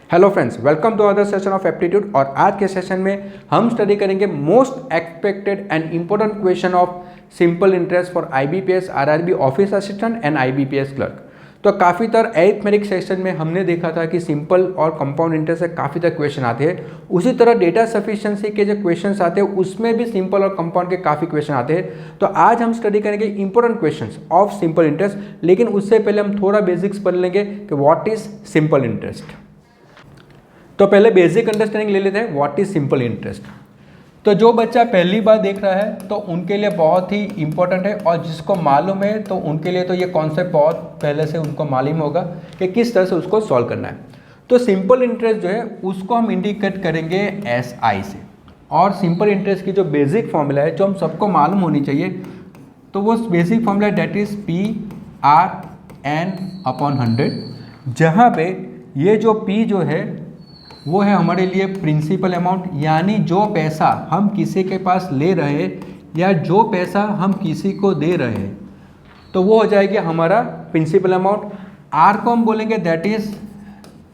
Hello friends, welcome to other session of aptitude. और आज के सेशन में हम स्टडी करेंगे most expected and important question of simple interest for IBPS, RRB office assistant and IBPS clerk. तो काफ़ी तरह एरिथमेटिक सेक्शन में हमने देखा था कि सिंपल और कंपाउंड इंटरेस्ट से काफ़ी तरह क्वेश्चन आते हैं। उसी तरह डेटा सफिशिएंसी के जो क्वेश्चन आते हैं उसमें भी सिंपल और कंपाउंड के काफ़ी क्वेश्चन आते हैं। तो आज हम स्टडी करेंगे important question of simple interest, लेकिन उससे पहले हम थोड़ा बेसिक्स पढ़ लेंगे कि व्हाट इज सिंपल इंटरेस्ट। तो पहले बेसिक अंडरस्टैंडिंग ले लेते हैं व्हाट इज सिंपल इंटरेस्ट। तो जो बच्चा पहली बार देख रहा है तो उनके लिए बहुत ही इंपॉर्टेंट है, और जिसको मालूम है तो उनके लिए तो ये कॉन्सेप्ट बहुत पहले से उनको मालूम होगा कि किस तरह से उसको सॉल्व करना है। तो सिंपल इंटरेस्ट जो है उसको हम इंडिकेट करेंगे एस आई से, और सिंपल इंटरेस्ट की जो बेसिक फॉर्मूला है जो हम सबको मालूम होनी चाहिए, तो वो basic formula that is P R N upon 100, जहाँ पे ये जो पी जो है वो है हमारे लिए प्रिंसिपल अमाउंट, यानी जो पैसा हम किसी के पास ले रहे हैं या जो पैसा हम किसी को दे रहे हैं तो वो हो जाएगी हमारा प्रिंसिपल अमाउंट। आर को हम बोलेंगे that is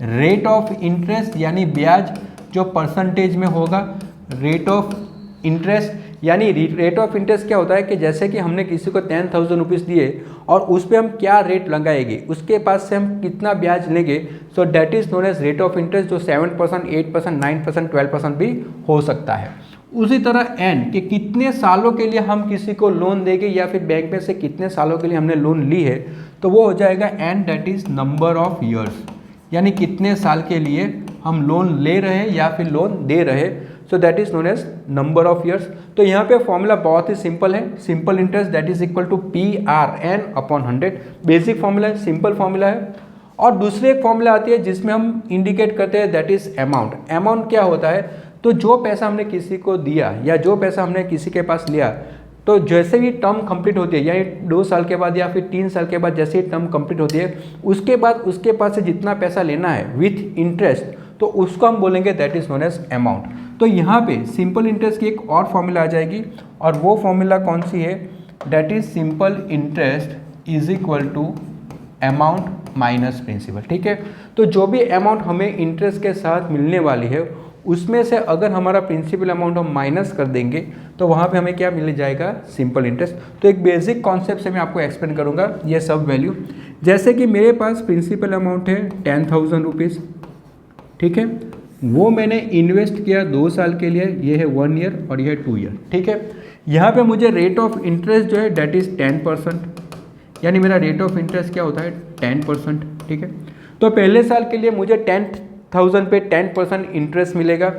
rate of interest, यानी ब्याज जो परसेंटेज में होगा। रेट ऑफ इंटरेस्ट यानी रेट ऑफ इंटरेस्ट क्या होता है कि जैसे कि हमने किसी को 10,000 रुपीज़ दिए और उस पर हम क्या रेट लगाएंगे, उसके पास से हम कितना ब्याज लेंगे, so that is known as rate of interest, जो 7%, 8%, 9%, 12% भी हो सकता है। उसी तरह एन कि कितने सालों के लिए हम किसी को लोन देंगे या फिर बैंक में से कितने सालों के लिए हमने लोन ली है, तो वो हो जाएगा N that is number of years, यानी कितने साल के लिए हम लोन ले रहे हैं या फिर लोन दे रहे हैं, so that is known as number of years. तो यहाँ पे फॉर्मूला बहुत ही सिंपल है, simple interest that is equal to P R N upon 100। Basic formula है, सिंपल फॉर्मूला है। और दूसरी एक फॉर्मूला आती है जिसमें हम इंडिकेट करते हैं दैट इज अमाउंट। अमाउंट क्या होता है, तो जो पैसा हमने किसी को दिया या जो पैसा हमने किसी के पास लिया, तो जैसे ही टर्म कंप्लीट होती है, यानी 2 साल के बाद या फिर 3 साल के बाद जैसे ही टर्म कंप्लीट होती है, उसके बाद उसके पास से जितना पैसा लेना है विथ इंटरेस्ट, तो उसको हम बोलेंगे that is known as amount. तो यहाँ पे सिंपल इंटरेस्ट की एक और फॉर्मूला आ जाएगी, और वो फॉर्मूला कौन सी है, that is simple interest is equal to amount minus principal. ठीक है, तो जो भी अमाउंट हमें इंटरेस्ट के साथ मिलने वाली है उसमें से अगर हमारा प्रिंसिपल अमाउंट हम माइनस कर देंगे तो वहाँ पे हमें क्या मिल जाएगा, सिंपल इंटरेस्ट। तो एक बेसिक कॉन्सेप्ट से मैं आपको एक्सप्लेन करूँगा ये सब वैल्यू। जैसे कि मेरे पास प्रिंसिपल अमाउंट है 10,000 रुपीज़, ठीक है, वो मैंने इन्वेस्ट किया 2 साल के लिए, ये है 1 ईयर और ये है 2 ईयर। ठीक है, यहाँ पे मुझे रेट ऑफ इंटरेस्ट जो है डेट इज़ 10%, यानी मेरा रेट ऑफ इंटरेस्ट क्या होता है 10%। ठीक है, तो पहले साल के लिए मुझे 10,000 पे 10% इंटरेस्ट मिलेगा।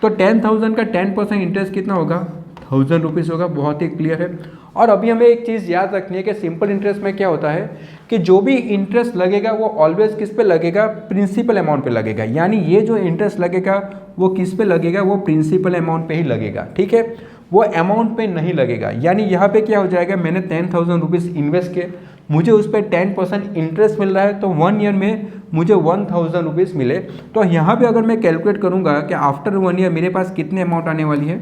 तो 10,000 का 10% इंटरेस्ट कितना होगा, 1,000 रुपीज़ होगा। बहुत ही क्लियर है। और अभी हमें एक चीज़ याद रखनी है कि सिंपल इंटरेस्ट में क्या होता है कि जो भी इंटरेस्ट लगेगा वो ऑलवेज किस पे लगेगा, प्रिंसिपल अमाउंट पे लगेगा। यानी ये जो इंटरेस्ट लगेगा वो किस पे लगेगा, वो प्रिंसिपल अमाउंट पे ही लगेगा। ठीक है, वो अमाउंट पे नहीं लगेगा। यानी यहाँ पे क्या हो जाएगा, मैंने 10,000 रुपीज़ इन्वेस्ट किए, मुझे उस पर 10% इंटरेस्ट मिल रहा है, तो 1 ईयर में मुझे 1,000 रुपीज़ मिले। तो यहाँ पे अगर मैं कैलकुलेट करूँगा कि आफ्टर 1 ईयर मेरे पास कितने अमाउंट आने वाली है,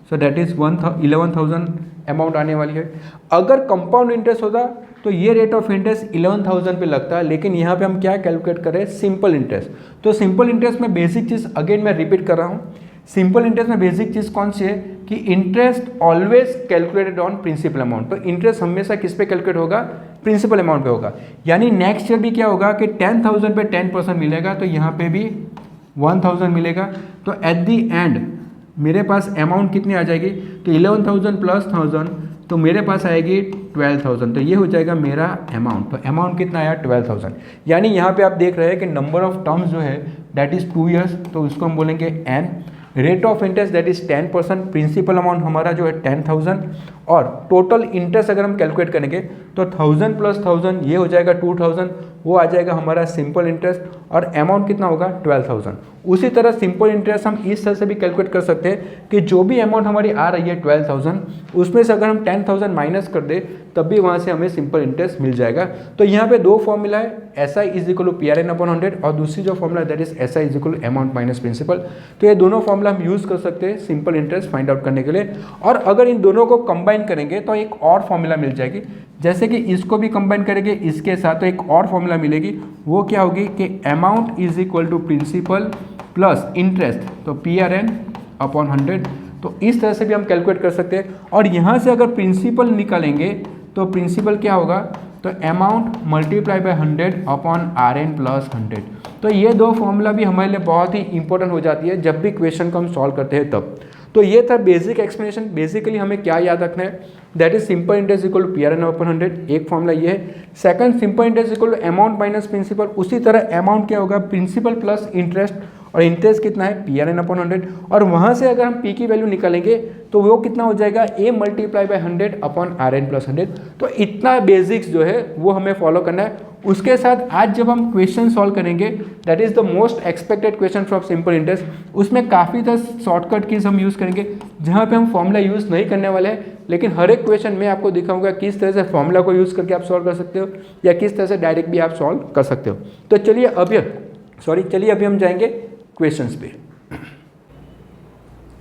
सो दैट इज़ 11,000 अमाउंट आने वाली है। अगर कंपाउंड इंटरेस्ट होता तो ये रेट ऑफ इंटरेस्ट 11,000 पे लगता है, लेकिन यहाँ पे हम क्या कैलकुलेट करें, सिंपल इंटरेस्ट। तो सिंपल इंटरेस्ट में बेसिक चीज़ अगेन मैं रिपीट कर रहा हूँ, सिंपल इंटरेस्ट में बेसिक चीज़ कौन सी है कि interest always calculated on principal amount. तो इंटरेस्ट हमेशा किस पे कैलकुलेट होगा, प्रिंसिपल अमाउंट पे होगा। यानी नेक्स्ट ईयर भी क्या होगा कि 10,000 पे 10% मिलेगा, तो यहाँ पे भी 1,000 मिलेगा। तो एट दी एंड मेरे पास अमाउंट कितनी आ जाएगी, तो 11,000 प्लस 1,000, तो मेरे पास आएगी 12,000। तो ये हो जाएगा मेरा अमाउंट। तो अमाउंट कितना आया, 12,000। यानी यहाँ पे आप देख रहे हैं कि नंबर ऑफ टर्म्स जो है दैट इज़ 2 ईयर्स, तो उसको हम बोलेंगे N. Rate of interest that is 10%, principal amount हमारा जो है 10,000, और टोटल इंटरेस्ट अगर हम कैलकुलेट करेंगे तो 1,000 प्लस 1,000 ये हो जाएगा 2,000, वो आ जाएगा हमारा सिंपल इंटरेस्ट, और अमाउंट कितना होगा 12,000। उसी तरह सिंपल इंटरेस्ट हम इस तरह से भी कैलकुलेट कर सकते हैं कि जो भी अमाउंट हमारी आ रही है 12,000, उसमें से अगर हम 10,000 माइनस कर दे तब भी वहाँ से हमें सिंपल इंटरेस्ट मिल जाएगा। तो यहाँ पे 2 फॉर्मूला है, S I is equal to P R N upon 100, और दूसरी जो formula that is S I is equal to amount minus principal. तो ये दोनों फॉर्मूला हम यूज़ कर सकते हैं सिंपल इंटरेस्ट फाइंड आउट करने के लिए। और अगर इन दोनों को कंबाइन करेंगे तो एक और फॉर्मूला मिल जाएगी जैसे कि इसको भी कंबाइन करेंगे इसके साथ तो एक और फॉर्मूला मिलेगी, वो क्या होगी कि amount is equal to principal plus interest, तो PRN अपॉन 100। तो इस तरह से भी हम कैलकुलेट कर सकते हैं। और यहाँ से अगर प्रिंसिपल निकालेंगे तो प्रिंसिपल क्या होगा, तो amount multiply by 100 upon RN plus 100। तो ये दो फॉर्मूला भी हमारे लिए बहुत ही इंपॉर्टेंट हो जाती है जब भी क्वेश्चन को हम सॉल्व करते हैं तब। तो ये था बेसिक एक्सप्लेनेशन। बेसिकली हमें क्या याद रखना है, that is simple interest equal to PRN upon 100, एक फॉर्मूला ये है। Second, simple interest equal to amount minus principal, उसी तरह अमाउंट क्या होगा, प्रिंसिपल प्लस इंटरेस्ट, और इंटरेस्ट कितना है PRN अपॉन 100। और वहाँ से अगर हम P की वैल्यू निकालेंगे तो वो कितना हो जाएगा, A multiply by 100 upon RN plus 100। तो इतना बेसिक्स जो है वो हमें फॉलो करना है। उसके साथ आज जब हम क्वेश्चन सॉल्व करेंगे, that is the most expected question from simple interest, उसमें काफ़ी तरह शॉर्टकट कीज हम यूज़ करेंगे जहाँ पे हम फॉर्मूला यूज़ नहीं करने वाले हैं, लेकिन हर एक क्वेश्चन में आपको दिखाऊंगा किस तरह से फॉर्मूला को यूज़ करके आप सॉल्व कर सकते हो या किस तरह से डायरेक्ट भी आप सॉल्व कर सकते हो। तो चलिए अभी हम जाएंगे क्वेश्चंस पे।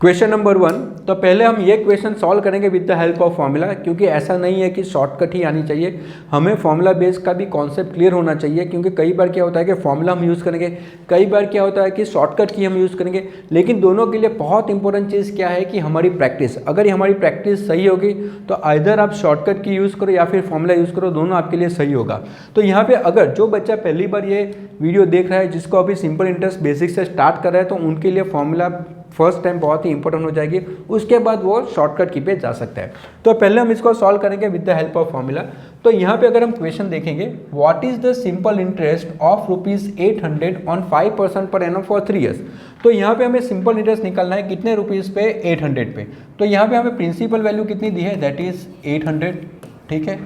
क्वेश्चन नंबर 1, तो पहले हम ये क्वेश्चन सॉल्व करेंगे with the help of formula, क्योंकि ऐसा नहीं है कि शॉर्टकट ही आनी चाहिए, हमें फॉर्मूला बेस का भी कॉन्सेप्ट क्लियर होना चाहिए। क्योंकि कई बार क्या होता है कि फॉर्मूला हम यूज़ करेंगे, कई बार क्या होता है कि शॉर्टकट की हम यूज़ करेंगे, लेकिन दोनों के लिए बहुत इंपॉर्टेंट चीज़ क्या है कि हमारी प्रैक्टिस। अगर हमारी प्रैक्टिस सही होगी तो आइदर आप शॉर्टकट की यूज़ करो या फिर फॉर्मूला यूज़ करो, दोनों आपके लिए सही होगा। तो यहाँ पर अगर जो बच्चा पहली बार ये वीडियो देख रहा है, जिसको अभी सिंपल इंटरेस्ट बेसिक से स्टार्ट कर रहा है, तो उनके लिए फॉर्मूला फर्स्ट टाइम बहुत ही इंपॉर्टेंट हो जाएगी, उसके बाद वो शॉर्टकट की पे जा सकता है। तो पहले हम इसको सॉल्व करेंगे with the help of formula. तो यहाँ पे अगर हम क्वेश्चन देखेंगे, what is the simple interest of ₹800 on 5% per annum for 3 years. तो यहाँ पे हमें सिंपल इंटरेस्ट निकालना है कितने रुपीज़ पे, 800 पे। तो यहाँ पे हमें प्रिंसिपल वैल्यू कितनी दी है, दैट इज 800, ठीक है।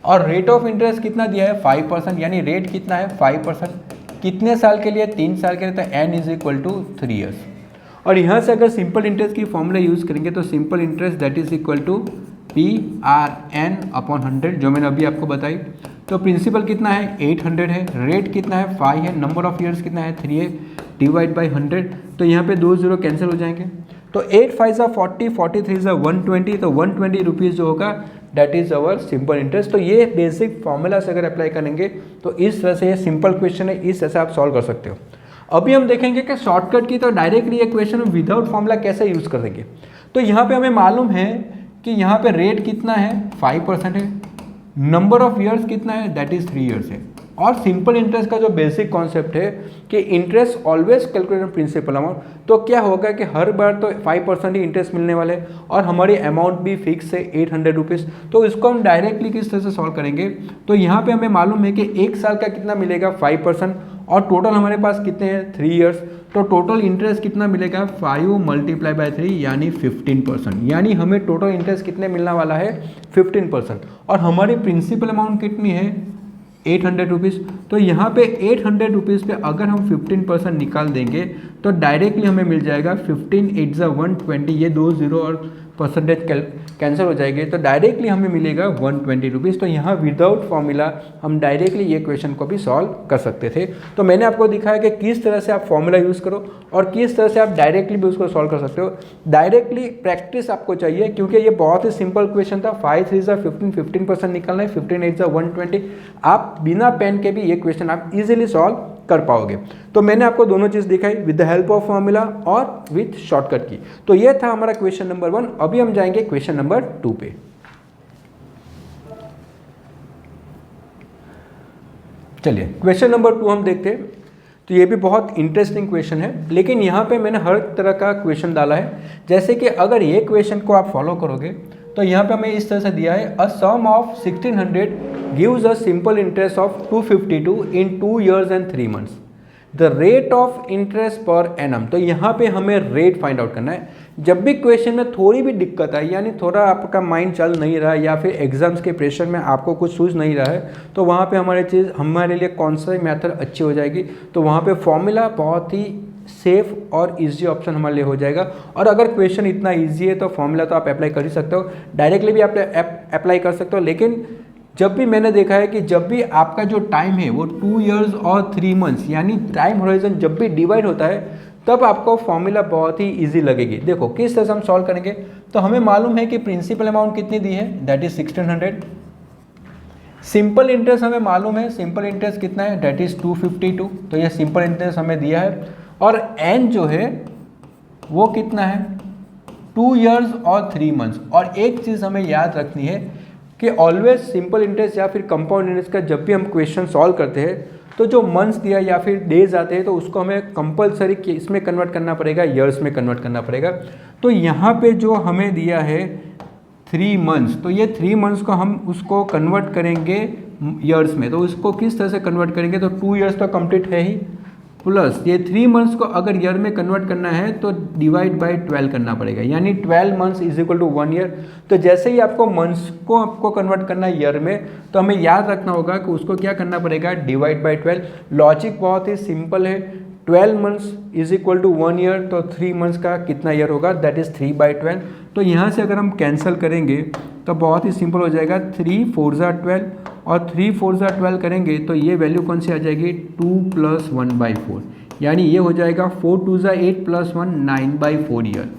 और रेट ऑफ इंटरेस्ट कितना दिया है, 5%, यानी रेट कितना है 5%। कितने साल के लिए, 3 साल के लिए, तो n is equal to 3 years. और यहाँ से अगर सिंपल इंटरेस्ट की फॉर्मूला यूज़ करेंगे तो simple interest that is equal to PRN upon 100, जो मैंने अभी आपको बताई। तो प्रिंसिपल कितना है, 800 है, रेट कितना है 5 है, नंबर ऑफ ईयर्स कितना है 3 है, डिवाइड बाई 100। तो यहाँ पे 2 0 कैंसिल हो जाएंगे। तो 8 5 40, 43 120, तो 120 रुपीज़ जो होगा that is our simple interest. तो ये बेसिक फॉर्मूला से अगर अप्लाई करेंगे तो इस तरह से ये सिंपल क्वेश्चन है, इस तरह से आप सॉल्व कर सकते हो। अभी हम देखेंगे कि शॉर्टकट की तो डायरेक्टली ये क्वेश्चन विदाउट फॉर्मूला कैसे यूज़ करेंगे। तो यहाँ पे हमें मालूम है कि यहाँ पे रेट कितना है 5% है, नंबर ऑफ ईयर्स कितना है दैट इज 3 ईयर्स है। और सिंपल इंटरेस्ट का जो बेसिक कॉन्सेप्ट है कि interest always calculate principal amount, तो क्या होगा कि हर बार तो 5% ही इंटरेस्ट मिलने वाले हैं और हमारी अमाउंट भी फिक्स है 800 रुपीज़। तो इसको हम डायरेक्टली किस तरह से सॉल्व करेंगे, तो यहाँ पे हमें मालूम है कि 1 साल का कितना मिलेगा 5%, और टोटल हमारे पास कितने हैं 3 ईयर्स। तो टोटल इंटरेस्ट कितना मिलेगा 5 मल्टीप्लाई बाय 3 यानी 15%, यानी हमें टोटल इंटरेस्ट कितने मिलने वाला है 15%। और हमारी प्रिंसिपल अमाउंट कितनी है 800 रुपीज़। तो यहाँ पे 800 रुपीज़ पे अगर हम 15% निकाल देंगे तो डायरेक्टली हमें मिल जाएगा 15 8 120, ये 2 0 और परसेंटेज कैंसिल हो जाएंगे, तो डायरेक्टली हमें मिलेगा 120 रुपीज़। तो यहाँ विदाउट फॉर्मूला हम डायरेक्टली ये क्वेश्चन को भी सॉल्व कर सकते थे। तो मैंने आपको दिखाया कि किस तरह से आप फॉर्मूला यूज़ करो और किस तरह से आप डायरेक्टली भी उसको सॉल्व कर सकते हो। डायरेक्टली प्रैक्टिस आपको चाहिए, क्योंकि ये बहुत ही सिंपल क्वेश्चन था। 5 3 15, 15% निकालना है, 15 8 120। आप बिना पेन के भी ये क्वेश्चन आप इजीली सॉल्व कर पाओगे। तो मैंने आपको दोनों चीज़ दिखाई, with the help of formula और विथ शॉर्टकट की। तो ये था हमारा क्वेश्चन नंबर 1। अभी हम जाएंगे क्वेश्चन नंबर 2 पे। चलिए क्वेश्चन नंबर 2 हम देखते हैं। तो ये भी बहुत इंटरेस्टिंग क्वेश्चन है, लेकिन यहाँ पे मैंने हर तरह का क्वेश्चन डाला है। जैसे कि अगर ये क्वेश्चन को आप फॉलो करोगे तो यहाँ पे हमें इस तरह से दिया है, a sum of 1600 gives a simple interest of 252 in 2 years and 3 months, the rate of interest पर एनम। तो यहाँ पे हमें रेट फाइंड आउट करना है। जब भी क्वेश्चन में थोड़ी भी दिक्कत आई, यानी थोड़ा आपका माइंड चल नहीं रहा है या फिर एग्जाम्स के प्रेशर में आपको कुछ सूझ नहीं रहा है, तो वहाँ पे हमारे लिए कौन सा मेथड अच्छी हो जाएगी, तो वहाँ पे फॉर्मूला बहुत ही सेफ और इजी ऑप्शन हमारे लिए हो जाएगा। और अगर क्वेश्चन इतना इजी है तो फॉर्मूला तो आप अप्लाई कर ही सकते हो, डायरेक्टली भी आप अप्लाई कर सकते हो। लेकिन जब भी मैंने देखा है कि जब भी आपका जो टाइम है वो 2 years और 3 months, यानी टाइम होराइजन जब भी डिवाइड होता है, तब आपको फॉर्मूला बहुत ही इजी लगेगी। देखो किस तरह से हम सॉल्व करेंगे। तो हमें मालूम है कि प्रिंसिपल अमाउंट कितनी दी है, दैट इज 1600, सिंपल इंटरेस्ट हमें मालूम है, सिंपल इंटरेस्ट कितना है, डेट इज 252, तो ये सिंपल इंटरेस्ट हमें दिया है। और एन जो है वो कितना है, 2 ईयर्स और 3 मंथ्स। और एक चीज़ हमें याद रखनी है कि ऑलवेज सिंपल इंटरेस्ट या फिर कंपाउंड इंटरेस्ट का जब भी हम क्वेश्चन सॉल्व करते हैं तो जो मंथ्स दिया या फिर डेज आते हैं तो उसको हमें कंपलसरी इसमें कन्वर्ट करना पड़ेगा, ईयर्स में कन्वर्ट करना पड़ेगा। तो यहाँ पे जो हमें दिया है 3 मंथ्स, तो ये 3 मंथ्स को हम उसको कन्वर्ट करेंगे ईयर्स में। तो उसको किस तरह से कन्वर्ट करेंगे, तो 2 ईयर्स तो कंप्लीट है ही, प्लस ये 3 मंथ्स को अगर ईयर में कन्वर्ट करना है तो डिवाइड बाय 12 करना पड़ेगा, यानी 12 months is equal to 1 year. तो जैसे ही आपको मंथ्स को आपको कन्वर्ट करना है ईयर में, तो हमें याद रखना होगा कि उसको क्या करना पड़ेगा, डिवाइड बाय 12। लॉजिक बहुत ही सिंपल है, 12 months is equal to 1 year, तो 3 मंथ्स का कितना ईयर होगा, दैट इज 3/12। तो यहाँ से अगर हम कैंसिल करेंगे तो बहुत ही सिंपल हो जाएगा, 3 4 ज़ा 12 और 3 4 ज़ा 12 करेंगे तो ये वैल्यू कौन सी आ जाएगी, 2 + 1/4, यानी ये हो जाएगा 4 2 ज़ा 8 + 1 9/4 ईयर।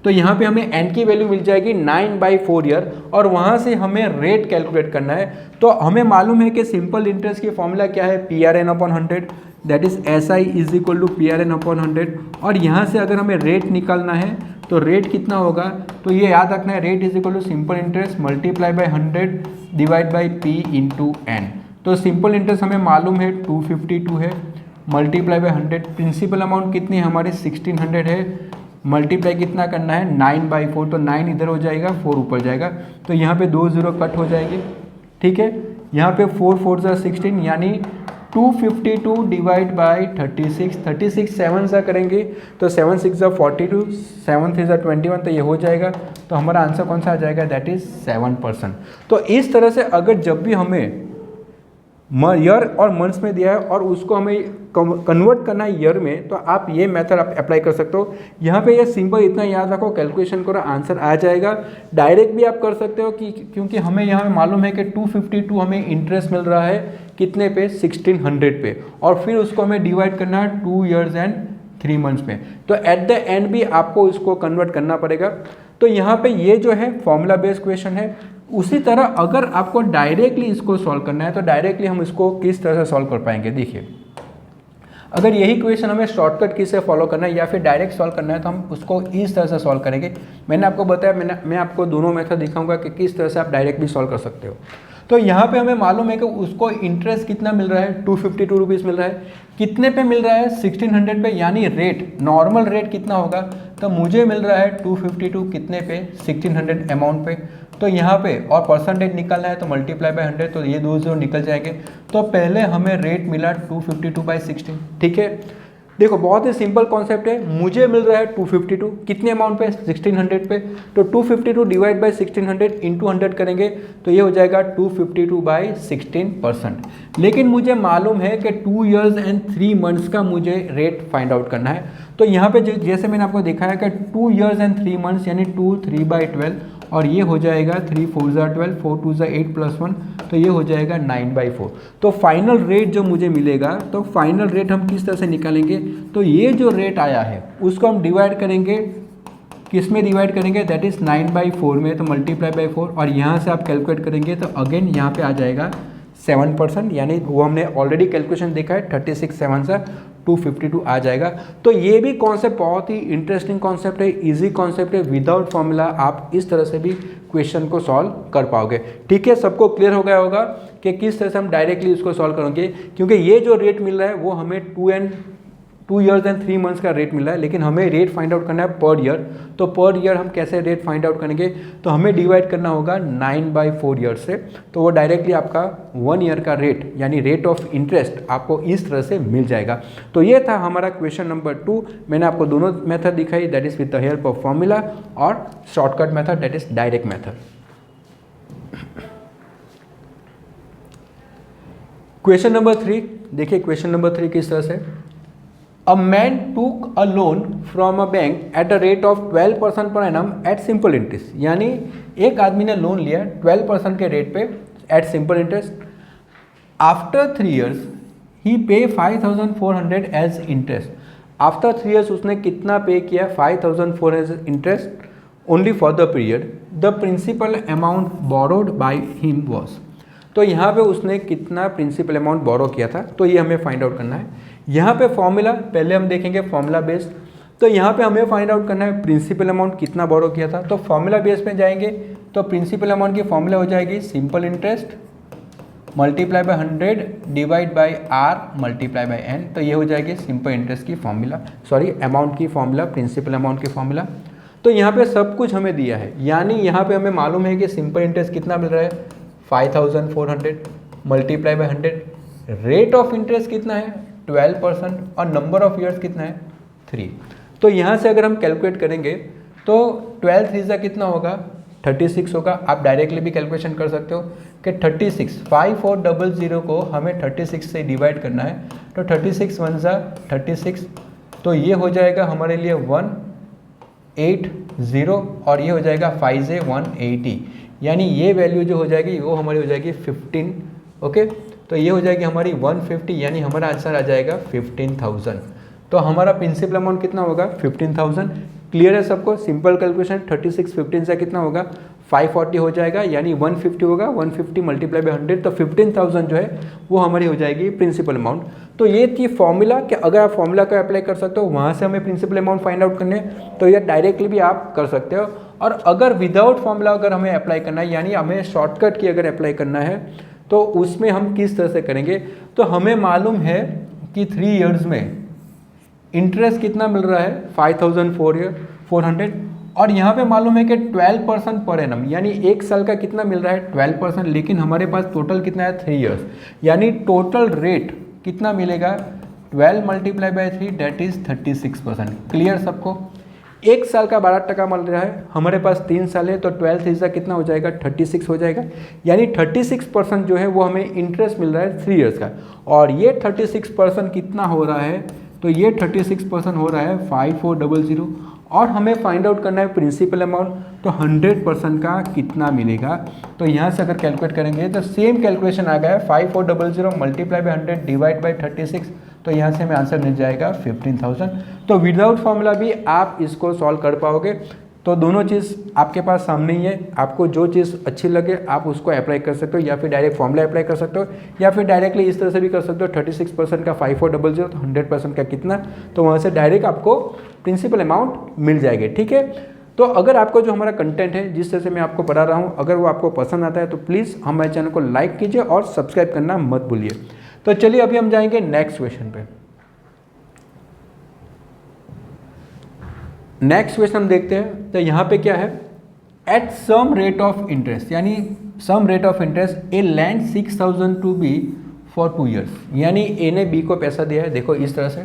तो यहाँ पे हमें n की वैल्यू मिल जाएगी 9/4 ईयर, और वहाँ से हमें रेट कैलकुलेट करना है। तो हमें मालूम है कि सिंपल इंटरेस्ट की फॉर्मूला क्या है, PRN/100, that is SI is equal to PRN/100। और यहाँ से अगर हमें रेट निकालना है तो रेट कितना होगा, तो ये याद रखना है, rate is equal to simple interest multiply by 100 divide by P into N। तो सिंपल इंटरेस्ट हमें मालूम है 252 है, मल्टीप्लाई बाय 100, प्रिंसिपल अमाउंट कितनी है हमारी 1600 है, मल्टीप्लाई कितना करना है 9/4, तो 9 इधर हो जाएगा, 4 ऊपर जाएगा, तो यहाँ पे 2 0 कट हो जाएगी, ठीक है। यहाँ पे 4 4 ज़ा 16, यानी 252 डिवाइड बाई 36, 36 7 सा करेंगे तो 7 6 ज़ा 42, 7 3 ज़ा 21, तो ये हो जाएगा। तो हमारा आंसर कौन सा आ जाएगा, दैट इज 7%। तो इस तरह से अगर जब भी हमें ईयर और मंथ्स में दिया है और उसको हमें कन्वर्ट करना है ईयर में, तो आप ये मेथड आप अप्लाई कर सकते हो। यहाँ पे ये सिंपल इतना याद रखो, कैलकुलेशन करो, आंसर आ जाएगा। डायरेक्ट भी आप कर सकते हो कि क्योंकि हमें यहाँ मालूम है कि 252 हमें इंटरेस्ट मिल रहा है कितने पे, 1600 पे, और फिर उसको हमें डिवाइड करना है 2 ईयर्स एंड 3 मंथ्स में। तो एट द एंड भी आपको इसको कन्वर्ट करना पड़ेगा। तो यहाँ पे ये जो है फॉर्मूला बेस्ड क्वेश्चन है। उसी तरह अगर आपको डायरेक्टली इसको सॉल्व करना है तो डायरेक्टली हम इसको किस तरह से सॉल्व कर पाएंगे, देखिए अगर यही क्वेश्चन हमें शॉर्टकट की से फॉलो करना है या फिर डायरेक्ट सॉल्व करना है तो हम उसको इस तरह से सॉल्व करेंगे। मैंने आपको बताया, मैं आपको दोनों मेथड दिखाऊंगा कि किस तरह से आप डायरेक्ट भी सॉल्व कर सकते हो। तो यहाँ पे हमें मालूम है कि उसको इंटरेस्ट कितना मिल रहा है, 252 रुपीज़ मिल रहा है, कितने पे मिल रहा है, 1600 पे, यानी रेट नॉर्मल रेट कितना होगा, तो मुझे मिल रहा है 252 कितने पे, 1600 अमाउंट पे। तो यहाँ पे और परसेंटेज निकालना है तो मल्टीप्लाई बाय 100, तो ये 2 0 निकल जाएंगे। तो पहले हमें रेट मिला 252/16, ठीक है। देखो बहुत ही सिंपल कॉन्सेप्ट है, मुझे मिल रहा है 252 कितने अमाउंट पे, 1600 पे, तो 252 डिवाइड बाई 1600 इंटू 100 करेंगे तो ये हो जाएगा 252/16%। लेकिन मुझे मालूम है कि 2 ईयर्स एंड 3 मंथ्स का मुझे रेट फाइंड आउट करना है। तो यहाँ पे जैसे मैंने आपको दिखाया कि 2 ईयर्स एंड 3 मंथ्स यानी 2 3/12, और ये हो जाएगा 3 4 ज़ा 12, 4 2 ज़ा 8 + 1, तो ये हो जाएगा 9/4। तो फाइनल रेट जो मुझे मिलेगा, तो फाइनल रेट हम किस तरह से निकालेंगे, तो ये जो रेट आया है उसको हम डिवाइड करेंगे, किस में डिवाइड करेंगे, दैट इज़ 9/4 में, तो मल्टीप्लाई बाई 4, और यहाँ से आप कैलकुलेट करेंगे तो अगेन यहाँ पे आ जाएगा 7%, यानी वो हमने ऑलरेडी कैलकुलेशन देखा है, 36 7 से 252 आ जाएगा। तो ये भी कॉन्सेप्ट बहुत ही इंटरेस्टिंग कॉन्सेप्ट है, इजी कॉन्सेप्ट है, विदाउट फॉर्मूला आप इस तरह से भी क्वेश्चन को सॉल्व कर पाओगे। ठीक है, सबको क्लियर हो गया होगा कि किस तरह से हम डायरेक्टली उसको सॉल्व करेंगे, क्योंकि ये जो रेट मिल रहा है वो हमें 2 ईयर्स एंड 3 मंथ्स का रेट मिल रहा है, लेकिन हमें रेट फाइंड आउट करना है पर ईयर। तो पर ईयर हम कैसे रेट फाइंड आउट करेंगे, तो हमें डिवाइड करना होगा 9/4 ईयर से, तो वो डायरेक्टली आपका 1 ईयर का रेट यानी रेट ऑफ इंटरेस्ट आपको इस तरह से मिल जाएगा। तो ये था हमारा क्वेश्चन नंबर 2। मैंने आपको दोनों मेथड दिखाई, that is with the help of formula और shortcut method, that is direct method. Question number 3 देखिए, क्वेश्चन नंबर 3 किस तरह से, A man took a loan from a bank at a rate of 12% per annum at simple interest, यानी एक आदमी ने loan लिया 12% के रेट पे at simple interest। After 3 years he pay 5,400 as interest। After 3 years उसने कितना पे किया, 5,400 interest only for the period the principal amount borrowed by him was। तो यहाँ पे उसने कितना प्रिंसिपल अमाउंट बोरो किया था, तो ये हमें फाइंड आउट करना है। यहाँ पे फॉर्मूला पहले हम देखेंगे फॉर्मूला बेस्ड, तो यहाँ पे हमें फाइंड आउट करना है प्रिंसिपल अमाउंट कितना बोरो किया था। तो फॉर्मूला बेस में जाएंगे तो प्रिंसिपल अमाउंट की फॉर्मूला हो जाएगी simple interest multiply by 100 divide by R multiply by N. तो ये हो जाएगी सिंपल इंटरेस्ट की फॉर्मूला, सॉरी अमाउंट की फॉर्मूला, प्रिंसिपल अमाउंट की फॉर्मूला। तो यहाँ पे सब कुछ हमें दिया है, यानी यहाँ पे हमें मालूम है कि सिंपल इंटरेस्ट कितना मिल रहा है 5400 multiply by 100। Rate of interest कितना है 12% और नंबर ऑफ ईयर्स कितना है 3। तो यहाँ से अगर हम कैलकुलेट करेंगे तो 12 3 कितना होगा 36 होगा। आप डायरेक्टली भी कैलकुलेशन कर सकते हो कि 36 5400 को हमें 36 से डिवाइड करना है, तो 36 1 36, तो ये हो जाएगा हमारे लिए 180 और ये हो जाएगा 5 से 180, यानी ये वैल्यू जो हो जाएगी वो हमारी हो जाएगी 15। ओके, तो ये हो जाएगी हमारी 150, यानी हमारा आंसर आ जाएगा 15,000। तो हमारा प्रिंसिपल अमाउंट कितना होगा 15,000। क्लियर है सबको? सिंपल कैलकुलेशन 36 15 से कितना होगा 540 हो जाएगा, यानी 150 होगा, 150 मल्टीप्लाई बाय 100, तो 15,000 जो है वो हमारी हो जाएगी प्रिंसिपल अमाउंट। तो ये थी फॉर्मूला कि अगर आप फॉर्मूला को अप्लाई कर सकते हो वहाँ से हमें प्रिंसिपल अमाउंट फाइंड आउट करने, तो ये डायरेक्टली भी आप कर सकते हो। और अगर विदाउट फॉर्मूला अगर हमें अप्लाई करना है, यानी हमें शॉर्टकट की अगर अप्लाई करना है, तो उसमें हम किस तरह से करेंगे। तो हमें मालूम है कि 3 इयर्स में इंटरेस्ट कितना मिल रहा है 5400, और यहाँ पे मालूम है कि 12% पर एनम, यानी एक साल का कितना मिल रहा है 12%, लेकिन हमारे पास टोटल कितना है 3 इयर्स, यानी टोटल रेट कितना मिलेगा 12 multiply by 3 that is 36%। Clear सबको? एक साल का 12% मिल रहा है, हमारे पास 3 साल है, तो 12 3 कितना हो जाएगा 36 हो जाएगा, यानी 36% जो है वो हमें इंटरेस्ट मिल रहा है 3 इयर्स का। और ये 36% कितना हो रहा है, तो ये 36% हो रहा है 5400, और हमें फाइंड आउट करना है प्रिंसिपल अमाउंट, तो 100% का कितना मिलेगा। तो यहाँ से अगर कैलकुलेट करेंगे तो सेम कैलकुलेशन आ गया है 5400 मल्टीप्लाई बाय 100 डिवाइड बाय 36, तो यहाँ से हमें आंसर मिल जाएगा 15,000। तो विदाउट फॉर्मूला भी आप इसको सॉल्व कर पाओगे। तो दोनों चीज़ आपके पास सामने ही है, आपको जो चीज़ अच्छी लगे आप उसको अप्लाई कर सकते हो, या फिर डायरेक्ट फॉर्मूला अप्लाई कर सकते हो, या फिर डायरेक्टली इस तरह से भी कर सकते हो 36% का 5400, तो 100% का कितना, तो वहाँ से डायरेक्ट आपको प्रिंसिपल अमाउंट मिल जाएगी। ठीक है, तो अगर आपको जो हमारा कंटेंट है जिस तरह से मैं आपको पढ़ा रहा हूँ, अगर वो आपको पसंद आता है तो प्लीज़ हमारे चैनल को लाइक कीजिए और सब्सक्राइब करना मत भूलिए। तो चलिए अभी हम जाएंगे नेक्स्ट क्वेश्चन पे। नेक्स्ट क्वेश्चन हम देखते हैं। तो यहाँ पे क्या है, at some rate of interest, यानी some rate of interest A lend 6000 to B for 2 years, यानी ए ने बी को पैसा दिया है, देखो इस तरह से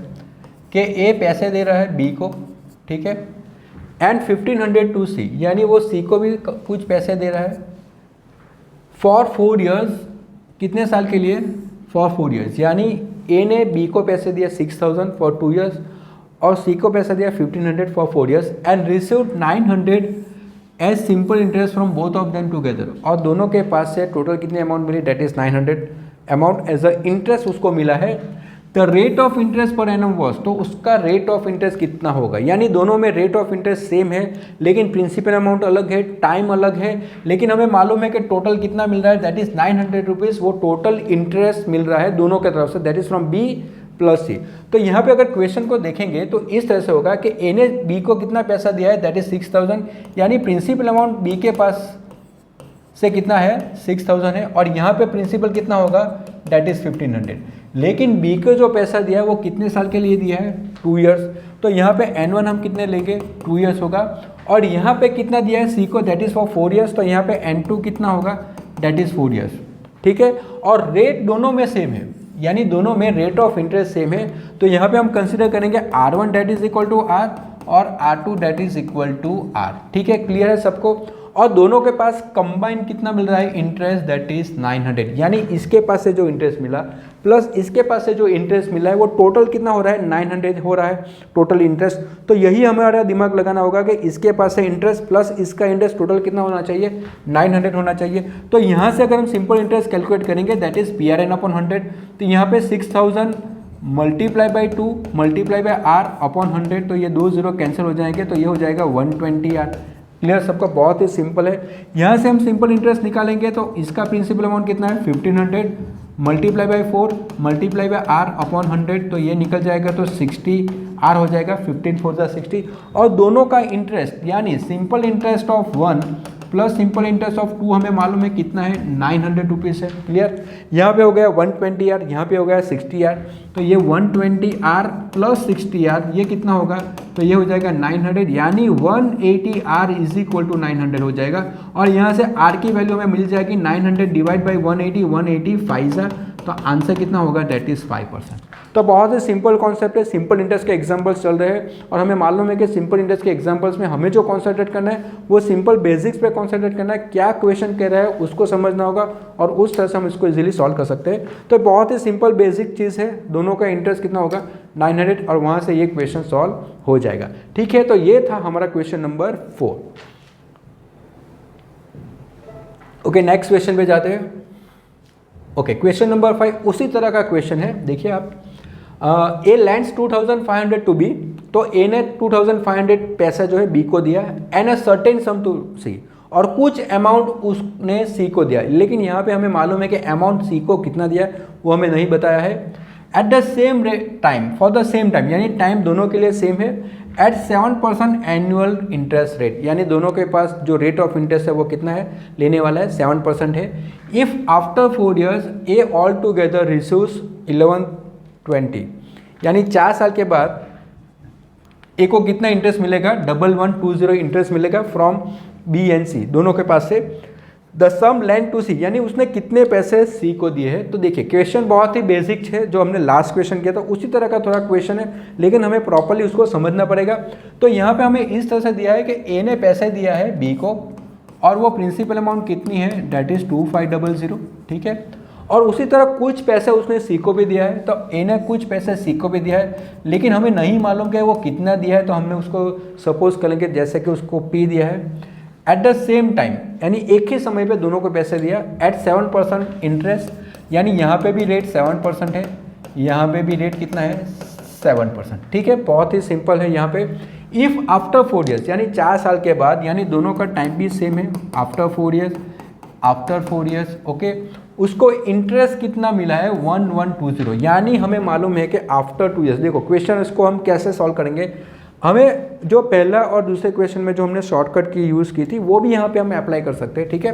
कि ए पैसे दे रहा है बी को, ठीक है, एंड 1500 टू सी, यानी वो सी को भी कुछ पैसे दे रहा है फॉर 4 इयर्स, कितने साल के लिए फॉर 4 इयर्स, यानी ए ने बी को पैसे दिया 6000 फॉर 2 इयर्स और सी को पैसा दिया 1500 for 4 years and received 900 as simple interest from both of them together, और दोनों के पास से टोटल कितनी अमाउंट मिली, that is 900 amount as a interest उसको मिला है। द रेट ऑफ इंटरेस्ट पर एनम वॉज, तो उसका रेट ऑफ इंटरेस्ट कितना होगा, यानी दोनों में रेट ऑफ इंटरेस्ट सेम है, लेकिन प्रिंसिपल अमाउंट अलग है, टाइम अलग है, लेकिन हमें मालूम है कि टोटल कितना मिल रहा है, दैट इज 900 रुपीज़, वो टोटल इंटरेस्ट मिल रहा है दोनों के तरफ से, that is from B plus C. तो यहाँ पे अगर क्वेश्चन को देखेंगे तो इस तरह से होगा कि ए ने बी को कितना पैसा दिया है, दैट इज 6000, यानी प्रिंसिपल अमाउंट बी के पास से कितना है 6000 है, और यहाँ पे प्रिंसिपल कितना होगा, दैट इज 1500, लेकिन बी को जो पैसा दिया है वो कितने साल के लिए दिया है 2 इयर्स, तो यहाँ पे N1 हम कितने लेंगे 2 इयर्स होगा, और यहाँ पे कितना दिया है सी को, दैट इज फॉर 4 इयर्स, तो यहाँ पे N2 कितना होगा, दैट इज 4 इयर्स, ठीक है, और रेट दोनों में सेम है, यानी दोनों में रेट ऑफ इंटरेस्ट सेम है। तो यहाँ पे हम कंसिडर करेंगे R1 that is equal to R और R2 that is equal to R, ठीक है, क्लियर है सबको। और दोनों के पास कंबाइन कितना मिल रहा है इंटरेस्ट, दैट इज 900, यानी इसके पास से जो इंटरेस्ट मिला प्लस इसके पास से जो इंटरेस्ट मिला है वो टोटल कितना हो रहा है 900 हो रहा है टोटल इंटरेस्ट। तो यही हमारा दिमाग लगाना होगा कि इसके पास से इंटरेस्ट प्लस इसका इंटरेस्ट टोटल कितना होना चाहिए 900 होना चाहिए। तो यहाँ से अगर हम सिंपल इंटरेस्ट कैलकुलेट करेंगे दैट इज PRN अपॉन 100, तो यहाँ पे 6000 multiply by 2 multiply by R upon 100, तो ये 2 0 कैंसिल हो जाएंगे, तो ये हो जाएगा 120 R। क्लियर सबका, बहुत ही सिंपल है। यहाँ से हम सिंपल इंटरेस्ट निकालेंगे तो इसका प्रिंसिपल अमाउंट कितना है 1500 multiply by 4 multiply by R upon 100, तो ये निकल जाएगा तो 60 आर हो जाएगा, 15 4 जा 60। और दोनों का इंटरेस्ट यानी simple interest of 1 plus simple interest of 2 हमें मालूम है कितना है 900 रुपीज़ है। क्लियर, यहाँ पे हो गया 120 आर, यहाँ पे हो गया 60 आर, तो ये 120 आर प्लस 60 आर ये कितना होगा, तो ये हो जाएगा 900, यानी 180 आर इज इक्वल टू 900 हो जाएगा। और यहाँ से आर की वैल्यू हमें मिल जाएगी 900 डिवाइड बाई 180, 180 5 आर, तो आंसर कितना होगा, डेट इज़ 5%। तो बहुत ही सिंपल कॉन्सेप्ट है, सिंपल इंटरेस्ट के एग्जांपल्स चल रहे हैं और हमें मालूम है कि सिंपल इंटरेस्ट के एग्जांपल्स में हमें जो कॉन्सेंट्रेट करना है वो सिंपल बेसिक्स पे कॉन्सेंट्रेट करना है, क्या क्वेश्चन कह रहा है उसको समझना होगा और उस तरह से हम इसको इजीली सॉल्व कर सकते हैं। तो बहुत ही सिंपल बेसिक चीज़ है, दोनों का इंटरेस्ट कितना होगा 900 और वहाँ से ये क्वेश्चन सॉल्व हो जाएगा। ठीक है, तो ये था हमारा question number 4। Okay, next question पे जाते हैं। ओके, क्वेश्चन नंबर 5 उसी तरह का क्वेश्चन है। देखिए आप, ए लैंड्स 2500 टू बी, तो ए ने 2500 पैसा जो है बी को दिया and a certain sum to C, और कुछ अमाउंट उसने सी को दिया, लेकिन यहाँ पे हमें मालूम है कि अमाउंट सी को कितना दिया वो हमें नहीं बताया है। At the same time, for the same time, यानी टाइम दोनों के लिए सेम है, एट 7% एनुअल इंटरेस्ट रेट, यानी दोनों के पास जो रेट ऑफ इंटरेस्ट है वो कितना है, लेने वाला है 7% है। If after 4 years A all together receives 1120, यानी 4 साल के बाद ए को कितना इंटरेस्ट मिलेगा, 1120 इंटरेस्ट मिलेगा फ्रॉम बी एंड सी, दोनों के पास से। द सम लैंड टू सी, यानी उसने कितने पैसे सी को दिए हैं। तो देखिए क्वेश्चन बहुत ही बेसिक है, जो हमने लास्ट क्वेश्चन किया था उसी तरह का थोड़ा क्वेश्चन है, लेकिन हमें प्रॉपर्ली उसको समझना पड़ेगा। तो यहाँ पे हमें इस तरह से दिया है कि ए ने पैसे दिया है बी को और वो प्रिंसिपल अमाउंट कितनी है, डेट इज़ 2500, ठीक है। और उसी तरह कुछ पैसे उसने सी को भी दिया है, तो ए ने कुछ पैसे सी को भी दिया है, लेकिन हमें नहीं मालूम कि वो कितना दिया है, तो हमने उसको सपोज करेंगे जैसे कि उसको पी दिया है। एट द सेम टाइम, यानी एक ही समय पे दोनों को पैसे दिया एट 7% इंटरेस्ट, यानी यहाँ पे भी रेट 7% है, यहाँ पे भी रेट कितना है 7%, ठीक है। बहुत ही सिंपल है यहाँ पे। इफ़ आफ्टर 4 years, यानी 4 साल के बाद, यानी दोनों का टाइम भी सेम है, आफ्टर 4 years, ओके, उसको इंटरेस्ट कितना मिला है 1120, यानी हमें मालूम है कि आफ्टर 2 years, देखो क्वेश्चन इसको हम कैसे सॉल्व करेंगे, हमें जो पहला और दूसरे क्वेश्चन में जो हमने शॉर्टकट की यूज़ की थी वो भी यहाँ पे हम अप्लाई कर सकते हैं, ठीक है।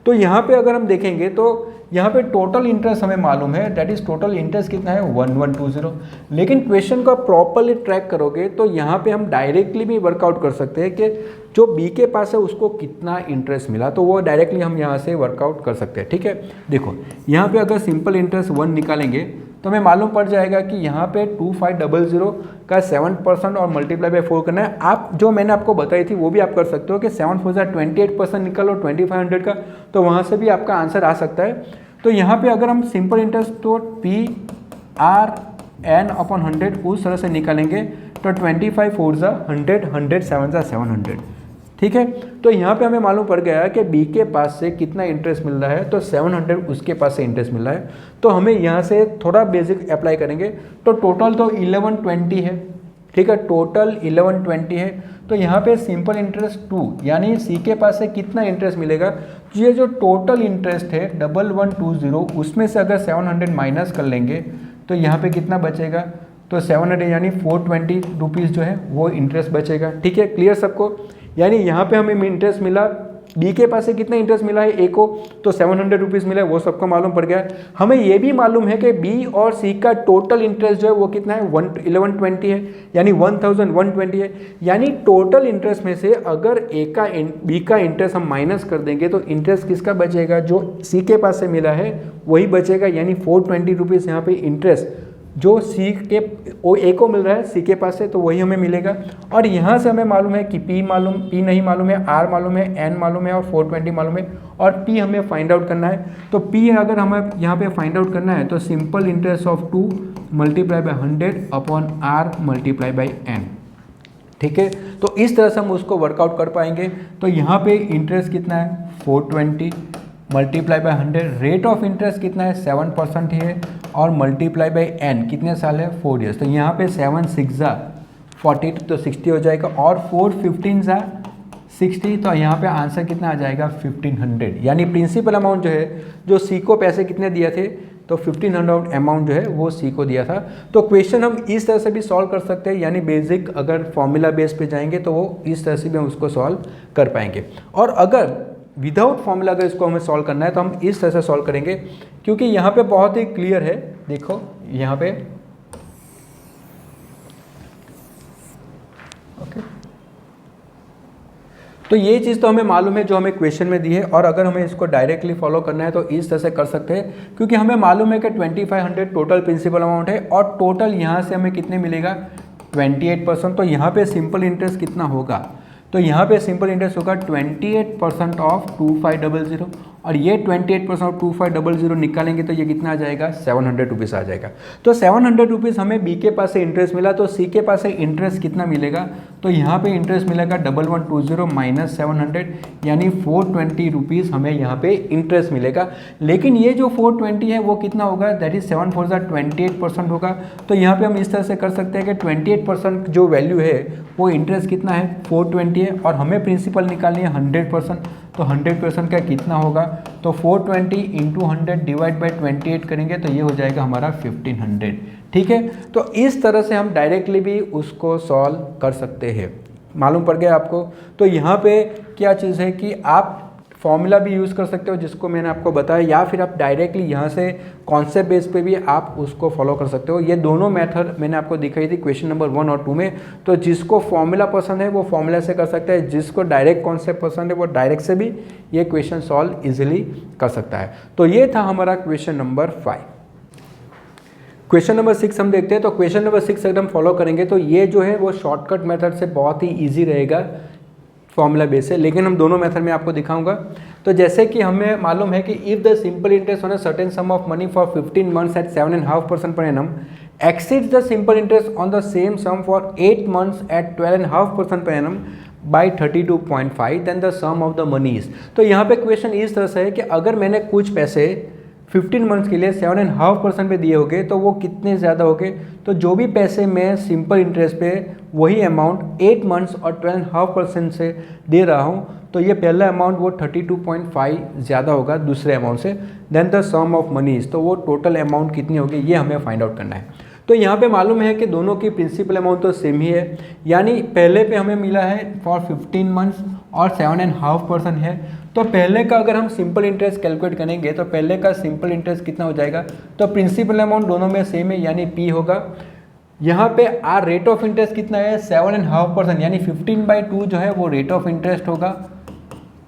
तो यहाँ पे अगर हम देखेंगे तो यहाँ पे टोटल इंटरेस्ट हमें मालूम है, दैट इज़ टोटल इंटरेस्ट कितना है 1120, लेकिन क्वेश्चन को प्रॉपरली ट्रैक करोगे तो यहाँ पे हम डायरेक्टली भी वर्कआउट कर सकते हैं कि जो बी के पास है उसको कितना इंटरेस्ट मिला, तो वो डायरेक्टली हम यहाँ से वर्कआउट कर सकते हैं, ठीक है। देखो यहाँ पे अगर सिंपल इंटरेस्ट 1 निकालेंगे तो हमें मालूम पड़ जाएगा कि यहाँ पे 2500 का 7% और मल्टीप्लाई बाई 4 करना है। आप जो मैंने आपको बताई थी वो भी आप कर सकते हो कि 7 4 28% निकालो 2500 का, तो वहाँ से भी आपका आंसर आ सकता है। तो यहाँ पे अगर हम सिंपल इंटरेस्ट तो पी आर एन अपॉन 100 उस तरह से निकालेंगे तो 25 4 100 100 7 700, ठीक है। तो यहाँ पे हमें मालूम पड़ गया कि बी के पास से कितना इंटरेस्ट मिल रहा है, तो 700 उसके पास से इंटरेस्ट मिल रहा है। तो हमें यहाँ से थोड़ा बेसिक अप्लाई करेंगे तो टोटल तो 1120 है, ठीक है, टोटल 1120 है। तो यहाँ पे सिंपल इंटरेस्ट 2, यानी सी के पास से कितना इंटरेस्ट मिलेगा, ये जो टोटल इंटरेस्ट है 1120, उसमें से अगर 700 माइनस कर लेंगे तो यहाँ पे कितना बचेगा, तो 700 यानी 420 रुपीज़ जो है वो इंटरेस्ट बचेगा, ठीक है। क्लियर सबको, यानी यहाँ पे हमें इंटरेस्ट मिला, बी के पास से कितना इंटरेस्ट मिला है ए को, तो 700 रुपीज़ मिला है, वो सबको मालूम पड़ गया। हमें ये भी मालूम है कि बी और सी का टोटल इंटरेस्ट जो है वो कितना है 1120 है, यानी 1120 है। यानी टोटल इंटरेस्ट में से अगर ए का बी का इंटरेस्ट हम माइनस कर देंगे तो इंटरेस्ट किसका बचेगा, जो सी के पास से मिला है वही बचेगा, यानी 420 रुपीज़ यहाँ पे इंटरेस्ट जो सी के ओ ए को मिल रहा है सी के पास से, तो वही हमें मिलेगा। और यहाँ से हमें मालूम है कि पी नहीं मालूम है, आर मालूम है, एन मालूम है और 420 मालूम है, और पी हमें फाइंड आउट करना है। तो पी अगर हमें यहाँ पे फाइंड आउट करना है तो simple interest of 2 multiply by 100 upon R multiply by N, ठीक है। तो इस तरह से हम उसको वर्कआउट कर पाएंगे। तो यहाँ पे इंटरेस्ट कितना है 420 multiply by 100, rate of interest कितना है 7% है, और मल्टीप्लाई बाई एन कितने साल है 4 years। तो यहाँ पे 7 6 40 तो 60 हो जाएगा, और 4 15 जा 60, तो यहाँ पे आंसर कितना आ जाएगा 1500, यानी प्रिंसिपल अमाउंट जो है, जो सी को पैसे कितने दिए थे, तो 1500 अमाउंट जो है वो सी को दिया था। तो क्वेश्चन हम इस तरह से भी सॉल्व कर सकते हैं, यानी बेसिक अगर फॉर्मूला बेस पे जाएंगे तो वो इस तरह से भी हम उसको सॉल्व कर पाएंगे। और अगर विदाउट फॉर्मूला अगर इसको हमें सॉल्व करना है तो हम इस तरह से सॉल्व करेंगे, क्योंकि यहाँ पे बहुत ही क्लियर है। देखो यहाँ पे तो ये चीज़ तो हमें मालूम है जो हमें क्वेश्चन में दी है, और अगर हमें इसको डायरेक्टली फॉलो करना है तो इस तरह से कर सकते हैं, क्योंकि हमें मालूम है कि 2500 टोटल प्रिंसिपल अमाउंट है और टोटल यहाँ से हमें कितने मिलेगा 28%। तो यहाँ पे सिंपल इंटरेस्ट कितना होगा, तो यहाँ पे सिंपल इंटरेस्ट होगा 28% ऑफ 2500, और ये 28% ऑफ 2500 निकालेंगे तो ये कितना आ जाएगा 700 रुपीज़ आ जाएगा। तो 700 रुपीज़ हमें बी के पास से इंटरेस्ट मिला, तो सी के पास से इंटरेस्ट कितना मिलेगा, तो यहाँ पे इंटरेस्ट मिलेगा 1120 माइनस 700, यानी 420 रुपीज़ हमें यहाँ पे इंटरेस्ट मिलेगा। लेकिन ये जो 420 है वो कितना होगा, दैट इज 7 4 28% होगा। तो यहाँ पे हम इस तरह से कर सकते हैं कि 28% जो वैल्यू है वो इंटरेस्ट कितना है 420 है, और हमें प्रिंसिपल निकालनी है 100%। तो 100% का कितना होगा, तो 420 इंटू 100 डिवाइड बाई 28 करेंगे तो ये हो जाएगा हमारा 1500। ठीक है, तो इस तरह से हम डायरेक्टली भी उसको सॉल्व कर सकते हैं। मालूम पड़ गया आपको। तो यहाँ पे क्या चीज़ है कि आप फॉर्मूला भी यूज़ कर सकते हो जिसको मैंने आपको बताया, या फिर आप डायरेक्टली यहाँ से कॉन्सेप्ट बेस पे भी आप उसको फॉलो कर सकते हो। ये दोनों मेथड मैंने आपको दिखाई थी क्वेश्चन नंबर 1 और 2 में। तो जिसको फॉर्मूला पसंद है वो फॉर्मूला से कर सकता है, जिसको डायरेक्ट कॉन्सेप्ट पसंद है वो डायरेक्ट से भी ये क्वेश्चन सॉल्व ईजिली कर सकता है। तो ये था हमारा क्वेश्चन नंबर 5। क्वेश्चन नंबर 6 हम देखते हैं। तो क्वेश्चन नंबर 6 अगर हम फॉलो करेंगे तो ये जो है वो शॉर्टकट मेथड से बहुत ही ईजी रहेगा फॉर्मूला बेस है, लेकिन हम दोनों मेथड में आपको दिखाऊंगा। तो जैसे कि हमें मालूम है कि if the simple interest on a certain sum of money for 15 months at 7.5% पर annum exceeds the simple interest on the same sum for 8 months at 12.5% per annum by 32.5, then the sum of the money is। तो यहाँ पे question इस तरह से है कि अगर मैंने कुछ पैसे 15 मंथ्स के लिए 7.5% पे दिए होंगे तो वो कितने ज़्यादा होंगे, तो जो भी पैसे मैं सिंपल इंटरेस्ट पे वही अमाउंट 8 मंथ्स और 12.5% से दे रहा हूँ, तो ये पहला अमाउंट वो 32.5 ज़्यादा होगा दूसरे अमाउंट से। देन द सम ऑफ मनीज, तो वो टोटल अमाउंट कितनी होगी ये हमें फाइंड आउट करना है। तो यहाँ पे मालूम है कि दोनों की प्रिंसिपल अमाउंट तो सेम ही है, यानी पहले पे हमें मिला है फॉर 15 मंथ्स और 7.5% है। तो पहले का अगर हम सिंपल इंटरेस्ट कैलकुलेट करेंगे तो पहले का सिंपल इंटरेस्ट कितना हो जाएगा, तो प्रिंसिपल अमाउंट दोनों में सेम है यानी P होगा। यहाँ पे आर रेट ऑफ इंटरेस्ट कितना है 7.5%, यानी 15/2 जो है वो रेट ऑफ इंटरेस्ट होगा।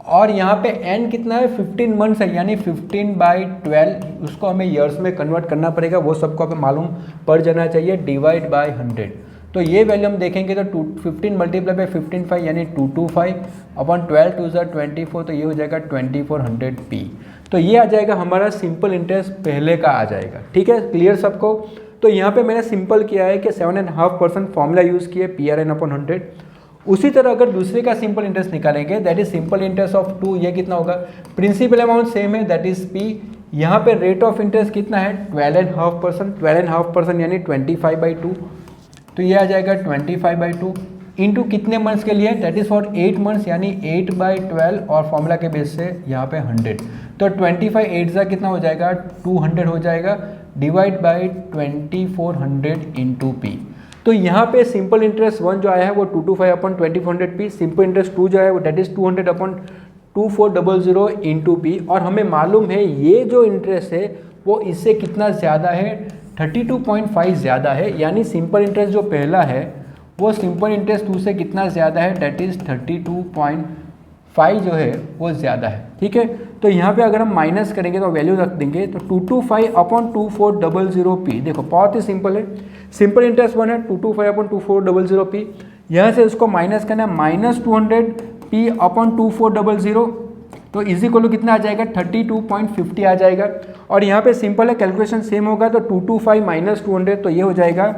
और यहाँ पे n कितना है 15 मंथ्स है, यानी 15/12, उसको हमें ईयर्स में कन्वर्ट करना पड़ेगा, वो सबको हमें मालूम पड़ जाना चाहिए, डिवाइड बाय 100। तो ये वैल्यू हम देखेंगे तो 15 मल्टीप्लाई बाई 15 यानी 225 अपॉन 12 2 24, तो ये हो जाएगा 2400p। तो ये आ जाएगा हमारा सिंपल इंटरेस्ट पहले का आ जाएगा। ठीक है, क्लियर सबको। तो यहाँ पे मैंने सिंपल किया है कि 7.5% फॉर्मूला यूज़ किया PRN/100। उसी तरह अगर दूसरे का सिंपल इंटरेस्ट निकालेंगे that is simple interest of 2, ये कितना होगा, प्रिंसिपल अमाउंट सेम है दैट इज P। यहाँ पे रेट ऑफ इंटरेस्ट कितना है 12.5%, 12.5% यानी 25/2, तो ये आ जाएगा 25/2 इंटू कितने मंथ्स के लिए, दैट इज फॉर 8 मंथ्स यानी 8/12, और फॉर्मूला के बेस से यहाँ पे 100, तो 25 8 कितना हो जाएगा 200 हो जाएगा, डिवाइड बाई 2400 इंटू P। तो यहाँ पे सिंपल इंटरेस्ट 1 जो आया है वो 225/2400p, सिंपल इंटरेस्ट 2 जो है वो दैट इज 200/2400 इंटू P। और हमें मालूम है ये जो इंटरेस्ट है वो इससे कितना ज़्यादा है 32.5 ज़्यादा है, यानी सिंपल इंटरेस्ट जो पहला है वो सिंपल इंटरेस्ट 2 से कितना ज़्यादा है दैट इज़ 32.5 जो है वो ज़्यादा है। ठीक है, तो यहाँ पे अगर हम माइनस करेंगे तो वैल्यू रख देंगे तो 225/2400p। देखो बहुत ही सिंपल है, सिंपल इंटरेस्ट 1 है 225/2400p, यहाँ से उसको माइनस करना है -200p/2400, तो इजी को कितना आ जाएगा 32.50 आ जाएगा। और यहाँ पे सिंपल है, कैलकुलेशन सेम होगा, तो 225 माइनस 200 तो ये हो जाएगा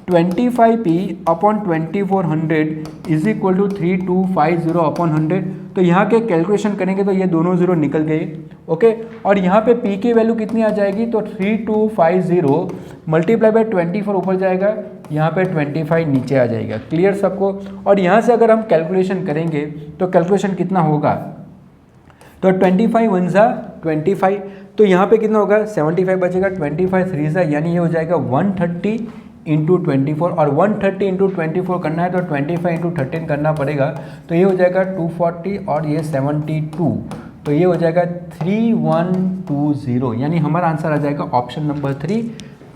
25p/2400 इज इक्वल टू 3250/100। तो यहाँ के कैलकुलेशन करेंगे तो ये दोनों जीरो निकल गए। ओके, और यहाँ पे p की वैल्यू कितनी आ जाएगी, तो 3250 मल्टीप्लाई बाई 24 ऊपर जाएगा यहाँ पे 25 नीचे आ जाएगा। क्लियर सबको? और यहाँ से अगर हम कैलकुलेशन करेंगे तो कैलकुलेशन कितना होगा, तो 25 वन ज़ा 25, तो यहाँ पे कितना होगा 75 बचेगा, 25 3 ज़ा, यानी ये हो जाएगा 130 इंटू 24, और 130 इंटू 24 करना है तो 25 इंटू 13 करना पड़ेगा, तो ये हो जाएगा 240 और ये 72, तो ये हो जाएगा 3120, यानी हमारा आंसर आ जाएगा ऑप्शन नंबर 3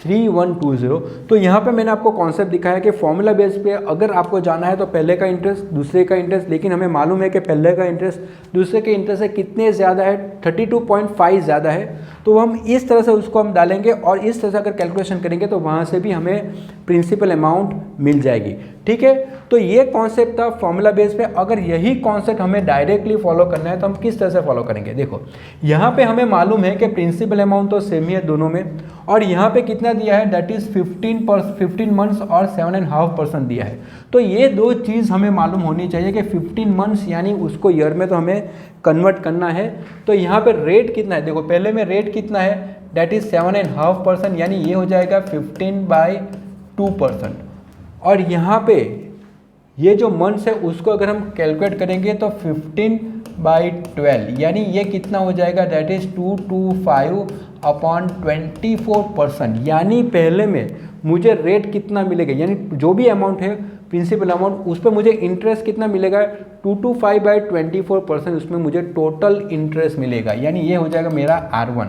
3120। तो यहाँ पे मैंने आपको कॉन्सेप्ट दिखाया कि फॉर्मूला बेस पे अगर आपको जाना है तो पहले का इंटरेस्ट दूसरे का इंटरेस्ट, लेकिन हमें मालूम है कि पहले का इंटरेस्ट दूसरे के इंटरेस्ट से कितने ज़्यादा है, 32.5 ज़्यादा है, तो हम इस तरह से उसको हम डालेंगे और इस तरह से अगर कैलकुलेशन करेंगे तो वहाँ से भी हमें प्रिंसिपल अमाउंट मिल जाएगी। ठीक है, तो ये कॉन्सेप्ट था फॉर्मूला बेस पे। अगर यही कॉन्सेप्ट हमें डायरेक्टली फॉलो करना है तो हम किस तरह से फॉलो करेंगे, देखो यहाँ पे हमें मालूम है कि प्रिंसिपल अमाउंट तो सेम ही है दोनों में, और यहाँ पे कितना दिया है, दैट इज 15 मंथ्स और 7.5% दिया है। तो ये दो चीज़ हमें मालूम होनी चाहिए कि 15 मंथ्स यानी उसको ईयर में तो हमें कन्वर्ट करना है। तो यहाँ पे रेट कितना है, देखो पहले में रेट कितना है, दैट इज 7.5%, यानी ये हो जाएगा 15/2%, और यहाँ पे ये जो मंथ्स है उसको अगर हम कैलकुलेट करेंगे तो 15/12, यानी ये कितना हो जाएगा, दैट इज 225/24%, यानी पहले में मुझे रेट कितना मिलेगा, यानी जो भी अमाउंट है प्रिंसिपल अमाउंट उस पर मुझे इंटरेस्ट कितना मिलेगा, 225/24%, उसमें मुझे टोटल इंटरेस्ट मिलेगा, यानी ये हो जाएगा मेरा R1।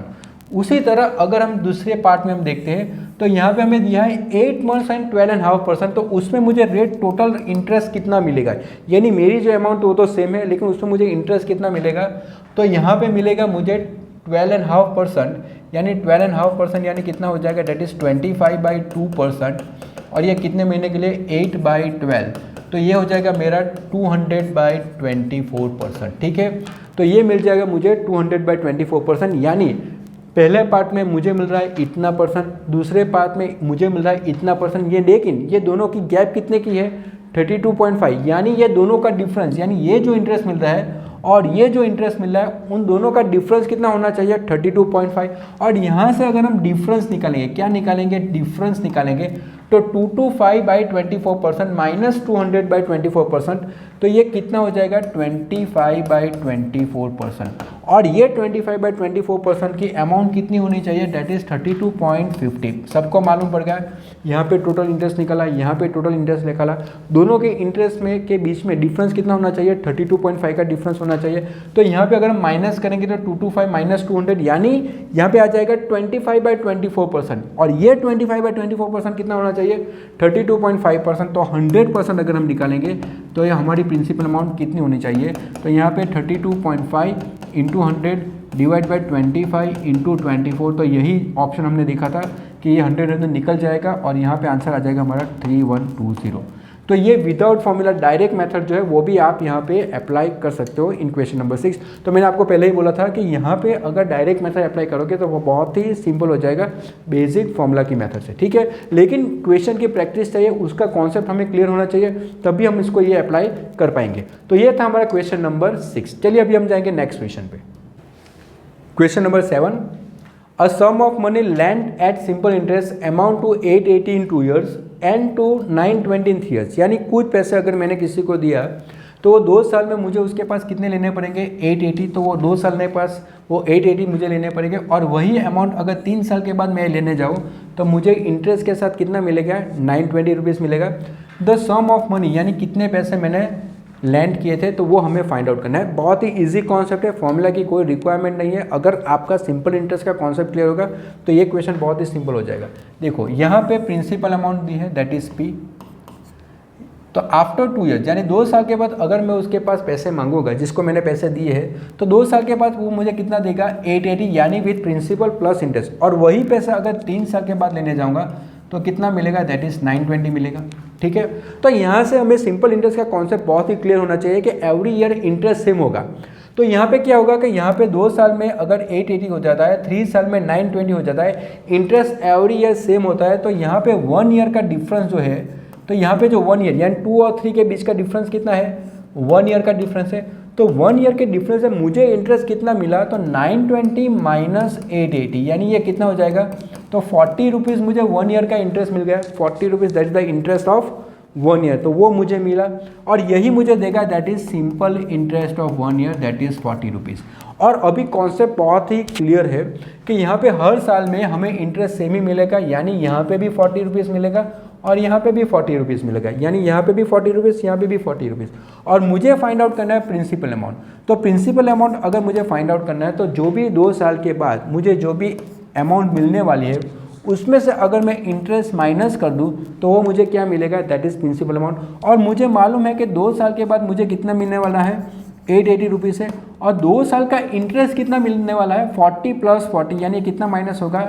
उसी तरह अगर हम दूसरे पार्ट में हम देखते हैं तो यहाँ पे हमें दिया है 8 मंथ्स एंड 12.5%, तो उसमें मुझे रेट टोटल इंटरेस्ट कितना मिलेगा, यानी मेरी जो अमाउंट वो तो सेम है लेकिन उसमें मुझे इंटरेस्ट कितना मिलेगा, तो यहाँ पे मिलेगा मुझे 12.5%, यानी 12.5% यानी कितना हो जाएगा, डेट इज़ 25/2%, और ये कितने महीने के लिए 8/12, तो ये हो जाएगा मेरा 200/24%। ठीक है, तो ये मिल जाएगा मुझे 200/24%, यानी पहले पार्ट में मुझे मिल रहा है इतना %, दूसरे पार्ट में मुझे मिल रहा है इतना %, ये लेकिन ये दोनों की गैप कितने की है, 32.5, यानी ये दोनों का डिफरेंस, यानी ये जो इंटरेस्ट मिल रहा है और ये जो इंटरेस्ट मिल रहा है उन दोनों का डिफरेंस कितना होना चाहिए, 32.5, और यहाँ से अगर हम डिफरेंस निकालेंगे, क्या निकालेंगे, डिफरेंस निकालेंगे, तो 225/24% माइनस 200/24%, तो ये कितना हो जाएगा, 25/24%, और ये 25/24% की अमाउंट कितनी होनी चाहिए, डेट इज 32.50। सबको मालूम पड़ गया, यहाँ पे टोटल इंटरेस्ट निकाला, यहाँ पे टोटल इंटरेस्ट निकाला, दोनों के इंटरेस्ट में के बीच में डिफरेंस कितना होना चाहिए, 32.5 का डिफरेंस होना चाहिए। तो यहाँ पे अगर हम माइनस करेंगे तो 225 माइनस 200, यानी यहाँ पे आ जाएगा 25/24%, और ये 25/24% कितना होना चाहिए, 32.5%, तो 100% अगर हम निकालेंगे तो ये हमारी प्रिंसिपल अमाउंट कितनी होनी चाहिए, तो यहाँ पे 32.5 इंटू 100 डिवाइड बाई 25 इंटू 24, तो यही ऑप्शन हमने देखा था कि ये 100 निकल जाएगा, और यहाँ पे आंसर आ जाएगा हमारा 3120। तो ये विदाउट फॉर्मूला डायरेक्ट मेथड जो है वो भी आप यहाँ पे अप्लाई कर सकते हो इन क्वेश्चन नंबर 6। तो मैंने आपको पहले ही बोला था कि यहाँ पे अगर डायरेक्ट मेथड अप्लाई करोगे तो वो बहुत ही सिंपल हो जाएगा बेसिक फॉर्मूला की मेथड से। ठीक है, लेकिन क्वेश्चन की प्रैक्टिस चाहिए, उसका कॉन्सेप्ट हमें क्लियर होना चाहिए, तभी हम इसको ये अप्लाई कर पाएंगे। तो ये था हमारा क्वेश्चन नंबर 6। चलिए अभी हम जाएंगे नेक्स्ट क्वेश्चन पे। Question number 7, a sum of money lent at simple interest amount to 880 in 2 years and to 920 in 3 years, यानी कुछ पैसे अगर मैंने किसी को दिया तो वो 2 साल में मुझे उसके पास कितने लेने पड़ेंगे, 880, तो वो 2 साल मेरे पास वो 880 मुझे लेने पड़ेंगे, और वही अमाउंट अगर 3 साल के बाद मैं लेने जाऊँ तो मुझे इंटरेस्ट के साथ कितना मिलेगा, 920 रुपीज़ मिलेगा। द सम ऑफ मनी यानी कितने पैसे मैंने लैंड किए थे, तो वो हमें फाइंड आउट करना है। बहुत ही इजी कॉन्सेप्ट है, फॉर्मूला की कोई रिक्वायरमेंट नहीं है। अगर आपका सिंपल इंटरेस्ट का कॉन्सेप्ट क्लियर होगा तो ये क्वेश्चन बहुत ही सिंपल हो जाएगा। देखो यहाँ पे प्रिंसिपल अमाउंट दी है, दैट इज P, तो आफ्टर 2 ईयर्स यानी 2 साल के बाद अगर मैं उसके पास पैसे मांगूंगा, जिसको मैंने पैसे दिए हैं, तो 2 साल के बाद वो मुझे कितना देगा, 880, यानी विथ प्रिंसिपल प्लस इंटरेस्ट, और वही पैसा अगर 3 साल के बाद लेने जाऊँगा तो कितना मिलेगा, दैट इज 920 मिलेगा। ठीक है, तो यहाँ से हमें सिंपल इंटरेस्ट का कॉन्सेप्ट बहुत ही क्लियर होना चाहिए कि एवरी ईयर इंटरेस्ट सेम होगा। तो यहाँ पे क्या होगा कि यहाँ पे 2 साल में अगर 880 हो जाता है, 3 साल में 920 हो जाता है, इंटरेस्ट एवरी ईयर सेम होता है, तो यहाँ पे 1 ईयर का डिफरेंस जो है, तो यहाँ पे जो 1 ईयर यानी 2 और 3 के बीच का डिफरेंस कितना है, 1 ईयर का डिफरेंस है। तो 1 ईयर के डिफरेंस से मुझे इंटरेस्ट कितना मिला, तो 920 माइनस 880, यानी ये कितना हो जाएगा, तो 40 रुपीज़ मुझे 1 ईयर का इंटरेस्ट मिल गया। 40 rupees that is the interest of 1 year, तो वो मुझे मिला और यही मुझे देगा that is simple interest of 1 year that is 40 rupees. और अभी कॉन्सेप्ट बहुत ही क्लियर है कि यहाँ पे हर साल में हमें इंटरेस्ट सेम ही मिलेगा, यानी यहाँ पे भी 40 रुपीज़ मिलेगा और यहाँ पे भी 40 रुपीज़ मिलेगा, यानी यहाँ पे भी 40 रुपीज़, यहाँ पे भी 40 रुपीज़। और मुझे फाइंड आउट करना है प्रिंसिपल अमाउंट। तो प्रिंसिपल अमाउंट अगर मुझे फाइंड आउट करना है तो जो भी 2 साल के बाद मुझे जो भी अमाउंट मिलने वाली है उसमें से अगर मैं इंटरेस्ट माइनस कर दूं तो वो मुझे क्या मिलेगा, दैट इज़ प्रिंसिपल अमाउंट। और मुझे मालूम है कि 2 साल के बाद मुझे कितना मिलने वाला है, 880 रुपीज़ है। और 2 साल का इंटरेस्ट कितना मिलने वाला है, 40 प्लस 40, यानी कितना माइनस होगा,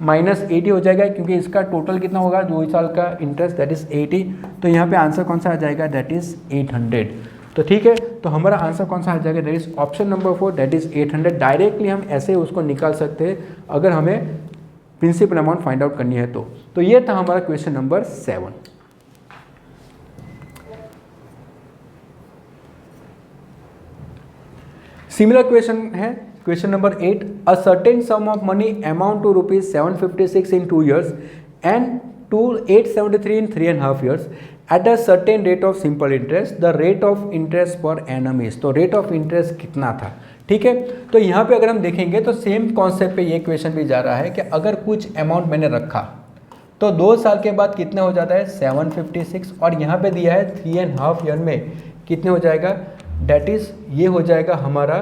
-80 हो जाएगा, क्योंकि इसका टोटल कितना होगा 2 साल का इंटरेस्ट दैट इज़ 80। तो यहाँ पे आंसर कौन सा आ जाएगा, दैट इज़ 800। तो ठीक है, तो हमारा आंसर कौन सा आ जाएगा, that is option number 4 that is 800। Directly हम ऐसे उसको निकाल सकते हैं अगर हमें प्रिंसिपल अमाउंट फाइंड आउट करनी है तो ये था हमारा क्वेश्चन नंबर 7। सिमिलर क्वेश्चन है question number 8। A certain sum of money amount to ₹756 in 2 years and to 873 in 3.5 years at a certain rate of simple interest, the rate of interest per annum is। तो rate of interest कितना था, ठीक है। तो यहाँ पे अगर हम देखेंगे तो सेम कॉन्सेप्ट पे ये क्वेश्चन भी जा रहा है कि अगर कुछ अमाउंट मैंने रखा तो 2 साल के बाद कितना हो जाता है 756, और यहाँ पे दिया है 3.5 ईयर में कितने हो जाएगा, डेट इज़ ये हो जाएगा हमारा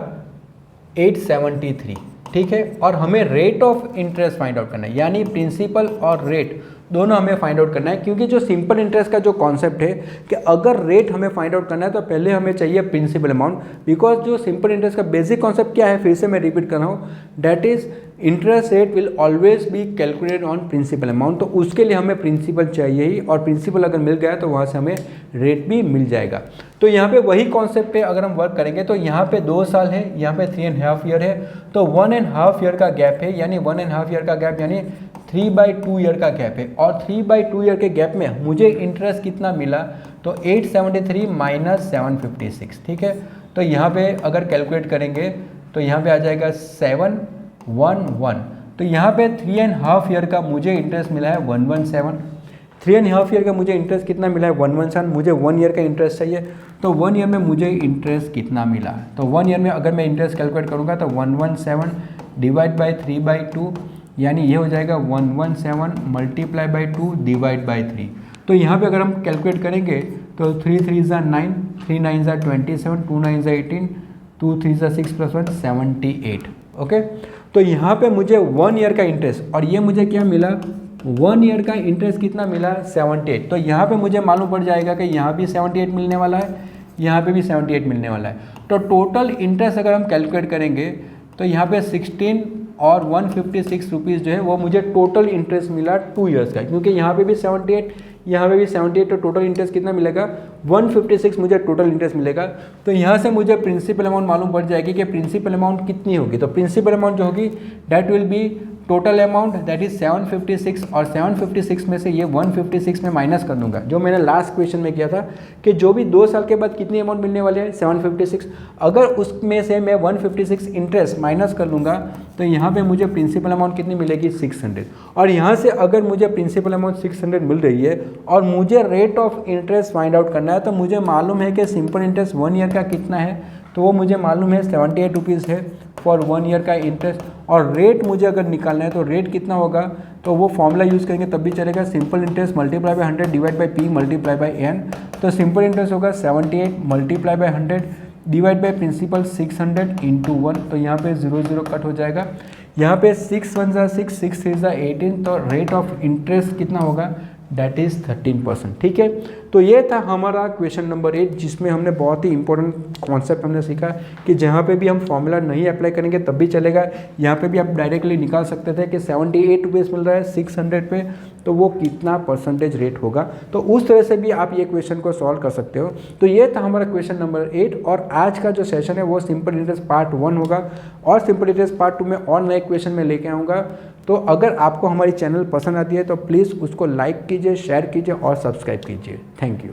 873, ठीक है। और हमें rate of interest find out करना है, यानी प्रिंसिपल और रेट दोनों हमें फाइंड आउट करना है, क्योंकि जो सिंपल इंटरेस्ट का जो कॉन्सेप्ट है कि अगर रेट हमें फाइंड आउट करना है तो पहले हमें चाहिए प्रिंसिपल अमाउंट। बिकॉज जो सिंपल इंटरेस्ट का बेसिक कॉन्सेप्ट क्या है, फिर से मैं रिपीट कर रहा हूँ, that is interest rate will always be calculated on principal amount. तो उसके लिए हमें प्रिंसिपल चाहिए ही, और प्रिंसिपल अगर मिल गया तो वहाँ से हमें रेट भी मिल जाएगा। तो यहाँ पे वही कॉन्सेप्ट पे अगर हम वर्क करेंगे तो यहाँ पे 2 साल है, यहाँ पे 3.5 ईयर है, तो 1.5 ईयर का गैप है, यानी 1.5 ईयर का गैप यानी 3/2 ईयर का गैप है। और 3/2 ईयर के गैप में मुझे इंटरेस्ट कितना मिला, तो 873 माइनस 756, ठीक है। तो यहाँ पे अगर कैलकुलेट करेंगे तो यहाँ पे आ जाएगा 711। तो यहाँ पे 3.5 ईयर का मुझे इंटरेस्ट मिला है 117। 3.5 ईयर का मुझे इंटरेस्ट कितना मिला है 117। मुझे 1 ईयर का इंटरेस्ट चाहिए, तो 1 ईयर में मुझे इंटरेस्ट कितना मिला, तो 1 ईयर में अगर मैं इंटरेस्ट कैलकुलेट करूँगा तो 117 डिवाइड बाई 3/2, यानी ये हो जाएगा 117 मल्टीप्लाई बाई 2 डिवाइड बाई 3। तो यहाँ पे अगर हम कैलकुलेट करेंगे तो 3 3 ज़ा 9, 3 9 ज़ा 27, 2 9 ज़ा 18, 2 3 ज़ा 6 + 1 78। ओके, तो यहाँ पे मुझे 1 ईयर का इंटरेस्ट, और ये मुझे क्या मिला 1 ईयर का इंटरेस्ट कितना मिला 78। तो यहाँ पे मुझे मालूम पड़ जाएगा कि यहाँ भी 78 मिलने वाला है, यहाँ पे भी 78 मिलने वाला है। तो टोटल इंटरेस्ट अगर हम कैलकुलेट करेंगे तो यहाँ पे 16 और 156 रुपीज़ जो है वो मुझे टोटल इंटरेस्ट मिला 2 इयर्स का, क्योंकि यहाँ पे भी 78, यहाँ पे भी 78, तो टोटल इंटरेस्ट कितना मिलेगा 156 मुझे टोटल इंटरेस्ट मिलेगा। तो यहाँ से मुझे प्रिंसिपल अमाउंट मालूम पड़ जाएगी कि प्रिंसिपल अमाउंट कितनी होगी। तो प्रिंसिपल अमाउंट जो होगी that will be total amount that is 756, और 756 में से ये 156 में माइनस कर दूंगा, जो मैंने लास्ट क्वेश्चन में किया था कि जो भी 2 साल के बाद कितनी अमाउंट मिलने वाले हैं 756। अगर उसमें से मैं 156 इंटरेस्ट माइनस कर लूँगा तो यहाँ पे मुझे प्रिंसिपल अमाउंट कितनी मिलेगी 600। और यहाँ से अगर मुझे प्रिंसिपल अमाउंट 600 मिल रही है और मुझे rate of interest find out करना है, तो मुझे मालूम है कि सिंपल इंटरेस्ट 1 ईयर का कितना है, तो वो मुझे मालूम है 78 रुपीज़ है फॉर 1 ईयर का इंटरेस्ट। और रेट मुझे अगर निकालना है तो रेट कितना होगा, तो वो फॉर्मूला यूज़ करेंगे तब भी चलेगा, simple interest multiply by 100 divide by P multiply by N. तो सिंपल इंटरेस्ट होगा 78 multiply by 100 divide by principal 600 into 1। तो यहाँ पे 0 0 कट हो जाएगा, यहाँ पे 6 1 ज़ा 6, 6 3 ज़ा 18। तो रेट ऑफ इंटरेस्ट कितना होगा दैट इज़ 13%, ठीक है। तो ये था हमारा क्वेश्चन नंबर 8, जिसमें हमने बहुत ही इंपॉर्टेंट कॉन्सेप्ट हमने सीखा कि जहाँ पे भी हम फॉर्मूला नहीं अप्लाई करेंगे तब भी चलेगा, यहाँ पे भी आप डायरेक्टली निकाल सकते थे कि 78 रुपीज़ मिल रहा है 600 पे, तो वो कितना परसेंटेज रेट होगा। तो उस तरह से भी आप ये क्वेश्चन को सॉल्व कर सकते हो। तो ये था हमारा क्वेश्चन नंबर 8, और आज का जो सेशन है वो सिंपल इंटरेस्ट पार्ट 1 होगा, और सिंपल इंटरेस्ट पार्ट 2 में और नए क्वेश्चन में लेके आऊँगा। तो अगर आपको हमारी चैनल पसंद आती है तो प्लीज़ उसको लाइक कीजिए, शेयर कीजिए और सब्सक्राइब कीजिए। Thank you.